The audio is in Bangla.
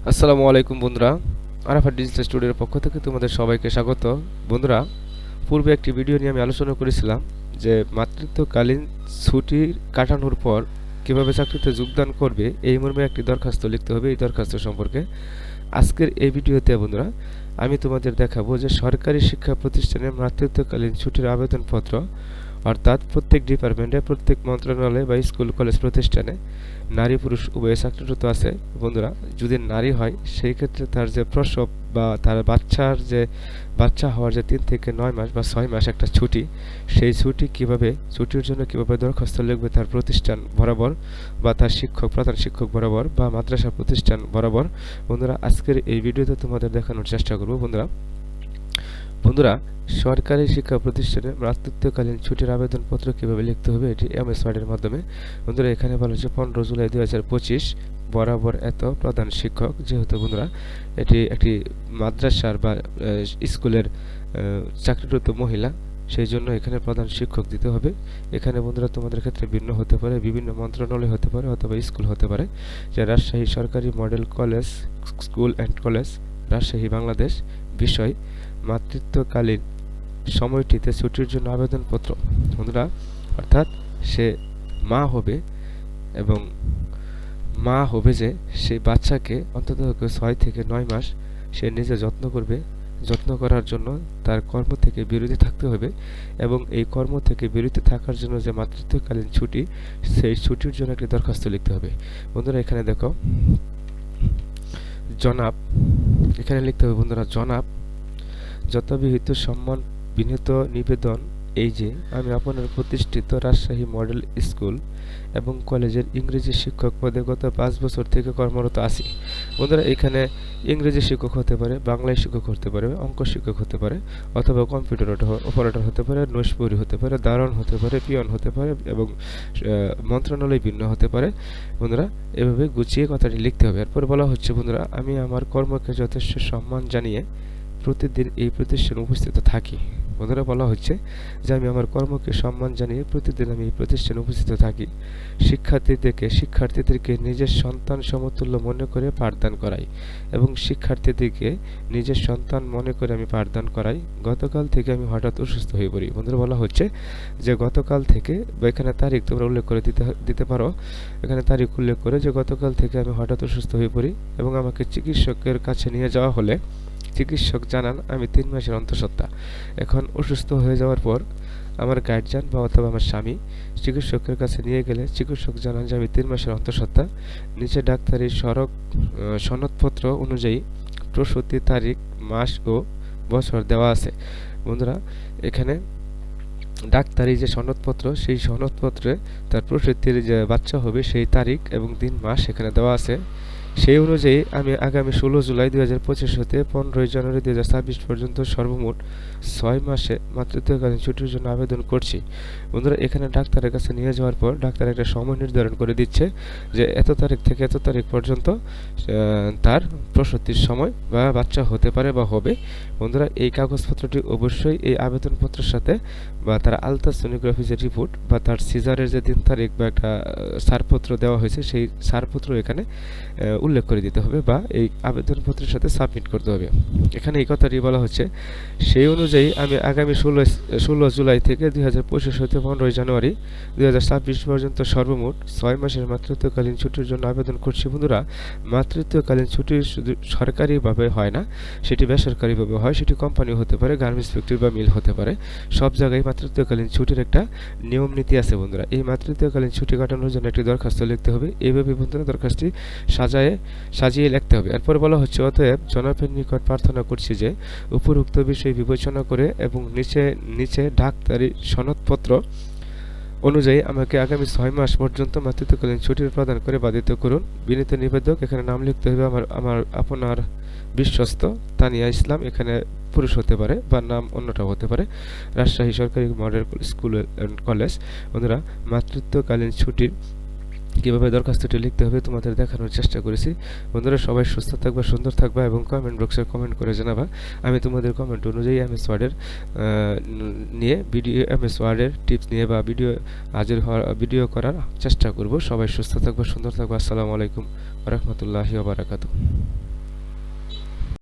আসসালামু আলাইকুম বন্ধুরা, আরাফাত ডিজিটাল স্টুডিওর পক্ষ থেকে তোমাদের সবাইকে স্বাগত। বন্ধুরা, পূর্বে একটি ভিডিও নিয়ে আমি আলোচনা করেছিলাম যে মাতৃত্বকালীন ছুটি কাটানোর পর কিভাবে চাকরিতে যোগদান করবে এই মর্মে একটি দরখাস্ত লিখতে হবে। এই দরখাস্ত সম্পর্কে আজকের এই ভিডিওতে বন্ধুরা আমি তোমাদের দেখাবো যে সরকারি শিক্ষা প্রতিষ্ঠানে মাতৃত্বকালীন ছুটির আবেদনপত্র, অর্থাৎ প্রত্যেক ডিপার্টমেন্টে, প্রত্যেক মন্ত্রণালয়ে বা স্কুল কলেজ প্রতিষ্ঠানে নারী পুরুষ উভয়ে চাকরিরত আছে। বন্ধুরা, যদি নারী হয় সেই ক্ষেত্রে তার যে প্রসব বা তার বাচ্চা হওয়ার যে 3 থেকে 9 মাস বা 6 মাস একটা ছুটি, সেই ছুটির জন্য কিভাবে দরখাস্ত লিখবে তার প্রতিষ্ঠান বরাবর বা তার প্রধান শিক্ষক বরাবর বা মাদ্রাসা প্রতিষ্ঠান বরাবর, বন্ধুরা আজকের এই ভিডিওতে তোমাদের দেখানোর চেষ্টা করব। বন্ধুরা, সরকারি শিক্ষা প্রতিষ্ঠানে মাতৃত্বকালীন ছুটির আবেদনপত্র কিভাবে লিখতে হবে এটি এমএস ওয়ার্ডের মাধ্যমে। বন্ধুরা, এখানে বলা হচ্ছে 15 জুলাই 2025 বরাবর এত প্রধান শিক্ষক। যেহেতু বন্ধুরা এটি একটি মাদ্রাসার বা স্কুলের চাকরিরত মহিলা, সেই জন্য এখানে প্রধান শিক্ষক দিতে হবে। এখানে বন্ধুরা তোমাদের ক্ষেত্রে ভিন্ন হতে পারে, বিভিন্ন মন্ত্রণালয় হতে পারে অথবা স্কুল হতে পারে। যে রাজশাহী সরকারি model college, school and college, Rajshahi, Bangladesh. বিষয় মাতৃত্বকালীন সময়টিতে ছুটির জন্য আবেদনপত্র। বন্ধুরা, অর্থাৎ সে মা হবে এবং মা হবে যে সেই বাচ্চাকে অন্তত 6 থেকে 9 মাস সে নিজে যত্ন করবে। যত্ন করার জন্য তার কর্ম থেকে বিরতি থাকতে হবে এবং এই কর্ম থেকে বিরতি থাকার জন্য যে মাতৃত্বকালীন ছুটি, সেই ছুটির জন্য একটি দরখাস্ত লিখতে হবে। বন্ধুরা, এখানে দেখো জনাব, এখানে লিখতে হবে বন্ধুরা জনাব, যথাবিহিত সম্মান বিনীত নিবেদন এই যে আমি আপনার প্রতিষ্ঠিত রাজশাহী মডেল স্কুল এবং কলেজের ইংরেজি শিক্ষক পদে গত 5 বছর থেকে কর্মরত আছি। বন্ধুরা, এখানে ইংরেজি শিক্ষক হতে পারে, বাংলায় শিক্ষক হতে পারে, অঙ্ক শিক্ষক হতে পারে অথবা কম্পিউটার অপারেটর হতে পারে, নৈশপরি হতে পারে, দারোয়ান হতে পারে, পিয়ন হতে পারে এবং মন্ত্রণালয় ভিন্ন হতে পারে। বন্ধুরা, এভাবে গুছিয়ে কথাটি লিখতে হবে। এরপর বলা হচ্ছে বন্ধুরা, আমি আমার কর্মকে যথেষ্ট সম্মান জানিয়ে প্রতিদিন এই প্রতিষ্ঠানে উপস্থিত থাকি। বন্ধুরা, বলা হচ্ছে যে আমি আমার কর্মকে সম্মান জানিয়ে প্রতিদিন আমি এই প্রতিষ্ঠানে উপস্থিত থাকি। শিক্ষার্থীদেরকে নিজের সন্তান সমতুল্য মনে করে পাঠদান করাই এবং শিক্ষার্থীদেরকে নিজের সন্তান মনে করে আমি পাঠদান করাই। গতকাল থেকে আমি হঠাৎ অসুস্থ হয়ে পড়ি। বন্ধুরা, বলা হচ্ছে যে গতকাল থেকে, বা এখানে তারিখ তোমরা উল্লেখ করে দিতে পারো। এখানে তারিখ উল্লেখ করে যে গতকাল থেকে আমি হঠাৎ অসুস্থ হয়ে পড়ি এবং আমাকে চিকিৎসকের কাছে নিয়ে যাওয়া হলে চিকিৎসক জানান আমি 3 মাসের অন্তঃসত্ত্বা। এখন অসুস্থ হয়ে যাওয়ার পর আমার গার্জিয়ান বা অথবা আমার স্বামী চিকিৎসকের কাছে নিয়ে গেলে চিকিৎসক জানান যে আমি 3 মাসের অন্তঃসত্ত্বা। নিচে ডাক্তারি সনদপত্র অনুযায়ী প্রসূতি তারিখ, মাস ও বছর দেওয়া আছে। বন্ধুরা, এখানে ডাক্তারি যে সনদপত্র, সেই সনদপত্রে তার প্রসূতির যে বাচ্চা হবে সেই তারিখ এবং দিন মাস এখানে দেওয়া আছে। সেই অনুযায়ী আমি আগামী 16 জুলাই 2025 হতে 15 জানুয়ারি 2026 পর্যন্ত সর্বমোট 6 মাসে মাতৃত্বকালীন ছুটির জন্য আবেদন করছি। বন্ধুরা, এখানে ডাক্তারের কাছে নিয়ে যাওয়ার পর ডাক্তার একটা সময় নির্ধারণ করে দিচ্ছে যে এত তারিখ থেকে এত তারিখ পর্যন্ত তার প্রসূতির সময় বা বাচ্চা হতে পারে বা হবে। বন্ধুরা, এই কাগজপত্রটি অবশ্যই এই আবেদনপত্রের সাথে বা তার আলট্রাসোনোগ্রাফি যে রিপোর্ট বা তার সিজারের যে দিন তারিখ বা একটা ছাড়পত্র দেওয়া হয়েছে, সেই ছাড়পত্র এখানে উল্লেখ করে দিতে হবে বা এই আবেদনপত্রের সাথে সাবমিট করতে হবে। এখানে এই কথাটি বলা হচ্ছে, সেই অনুযায়ী আমি আগামী 16 জুলাই থেকে 2025 হতে 15 জানুয়ারি 2026 পর্যন্ত সর্বমোট 6 মাসের মাতৃত্বকালীন ছুটির জন্য আবেদন করছি। বন্ধুরা, মাতৃত্বকালীন ছুটি শুধু সরকারিভাবে হয় না, সেটি বেসরকারিভাবে হয়। সেটি কোম্পানি হতে পারে, গার্মেন্টস ফ্যাক্টরি বা মিল হতে পারে। সব জায়গায় মাতৃত্বকালীন ছুটির একটা নিয়ম নীতি আছে। বন্ধুরা, এই মাতৃত্বকালীন ছুটি কাটানোর জন্য একটি দরখাস্ত লিখতে হবে। এইভাবে বন্ধুরা দরখাস্তটি সাজিয়ে লিখতে হবে। এরপর বলা হচ্ছে, অতএব জনগণের নিকট প্রার্থনা করছি যে উপরোক্ত বিষয় বিবেচনা করে এবং নিচে ডাক্তারি সনদপত্র অনুযায়ী আমাকে আগামী 6 মাস পর্যন্ত মাতৃত্বকালীন ছুটির প্রদান করে বাধিত করুন। বিনীত নিবেদক। এখানে নাম লিখতে হবে আপনার বিশ্বস্ত তানিয়া ইসলাম। এখানে পুরুষ হতে পারে বা নাম অন্যটাও হতে পারে। রাজশাহী সরকারি মডেল স্কুল অ্যান্ড কলেজ। বন্ধুরা, মাতৃত্বকালীন ছুটির কীভাবে দরখাস্তটি লিখতে হবে তোমাদের দেখানোর চেষ্টা করেছি। বন্ধুরা, সবাই সুস্থ থাকবা, সুন্দর থাকবা এবং কমেন্ট বক্সে কমেন্ট করে জানাবা। আমি তোমাদের কমেন্ট অনুযায়ী এমএস ওয়ার্ডের টিপস নিয়ে বা ভিডিও করার চেষ্টা করব। সবাই সুস্থ থাকবা, সুন্দর থাকবা। আসসালামু আলাইকুম ওয়া রাহমাতুল্লাহি ওয়া বারাকাতুহু।